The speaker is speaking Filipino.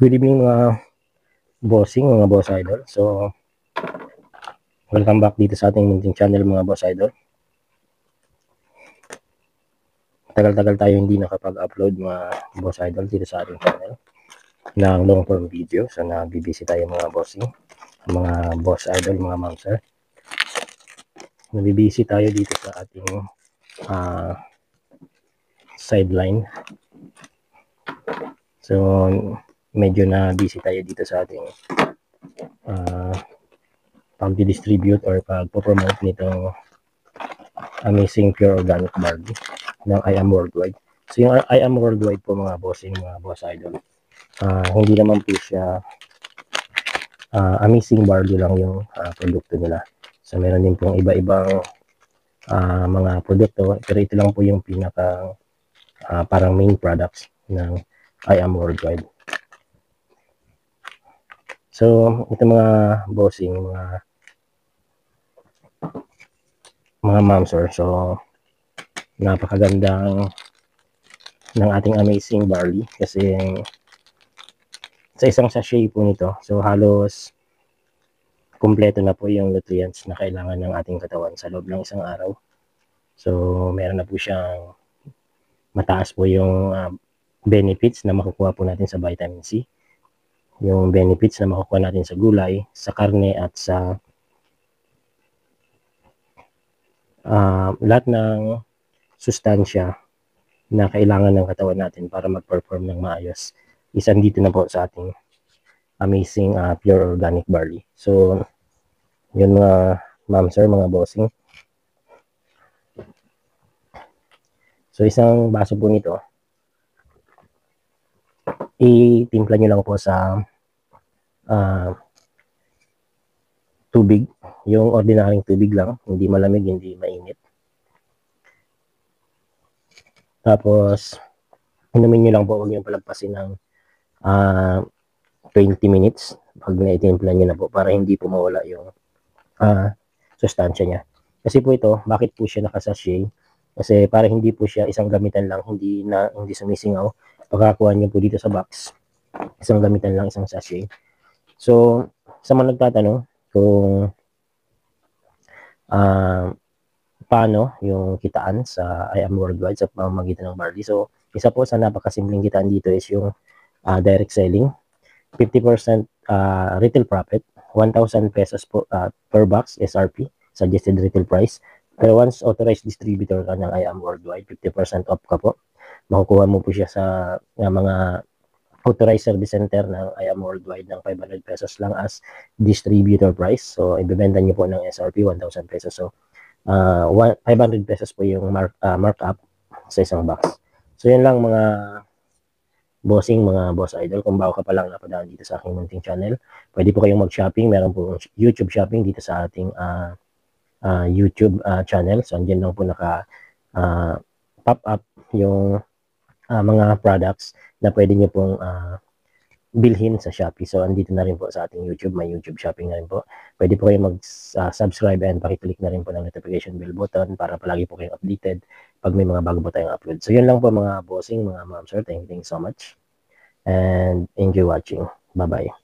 Good evening mga bossing, mga boss idol. So, welcome back dito sa ating munting channel mga boss idol. Tagal-tagal tayo hindi nakapag-upload mga boss idol dito sa ating channel ng long form video. So, nabibisi tayo mga bossing, mga boss idol, mga ma'am sir. Nabibisi tayo dito sa ating sideline. So, medyo na busy tayo dito sa ating pag-distribute or pag-promote nitong Amazing Pure Organic Barley ng I Am Worldwide. So yung I Am Worldwide po mga bossing, mga boss idol, hindi naman po siya Amazing Barley lang yung produkto nila. So meron din pong iba-ibang mga produkto, pero ito lang po yung pinaka parang main products ng I Am Worldwide. So ito mga bossing, mga ma'am sir, so napakagandang ng ating Amazing Barley kasi sa isang sachet po nito, so halos kumpleto na po yung nutrients na kailangan ng ating katawan sa loob ng isang araw. So meron na po siyang mataas po yung benefits na makukuha po natin sa vitamin C, yung benefits na makukuha natin sa gulay, sa karne, at sa lahat ng sustansya na kailangan ng katawan natin para mag-perform ng maayos. Isa dito na po sa ating Amazing Pure Organic Barley. So, yun mga ma'am sir, mga bossing. So, isang baso po nito, itimpla nyo lang po sa tubig. Yung ordinaryong tubig lang, hindi malamig, hindi mainit. Tapos, inumin nyo lang po, huwag nyo palagpasin ng 20 minutes pag naitimpla nyo na po para hindi po mawala yung sustansya niya. Kasi po ito, bakit po siya nakasachet? Kasi para hindi po siya isang gamitan lang, hindi sumisingaw. Pagkakuha nyo po dito sa box, isang gamitan lang, isang sachet. So, sa mga nagtatanong kung paano yung kitaan sa I Am Worldwide sa pamamagitan ng barley. So, isa po sa napakasimpleng kitaan dito is yung direct selling. 50% retail profit, 1,000 pesos po per box SRP, suggested retail price. Pero once authorized distributor ka ng I Am Worldwide, 50% off ka po. Makukuha mo po siya sa mga authorized service center ng I Am Worldwide ng 500 pesos lang as distributor price. So, ibebenta niyo po ng SRP 1,000 pesos. So, 500 pesos po yung markup sa isang box. So, yun lang mga bossing, mga boss idol. Kung bago ka pa lang napadaan dito sa aking munting channel, pwede po kayong mag-shopping. Meron po YouTube shopping dito sa ating YouTube channel. So, andyan lang po naka-pop up yung mga products na pwede nyo pong bilhin sa Shopee. So, andito na rin po sa ating YouTube. May YouTube shopping na rin po. Pwede po kayong mag-subscribe and pakiclick na rin po ng notification bell button para palagi po kayong updated pag may mga bago po tayong upload. So, yun lang po mga bossing, mga ma'am sir. Thank you so much. And enjoy watching. Bye-bye.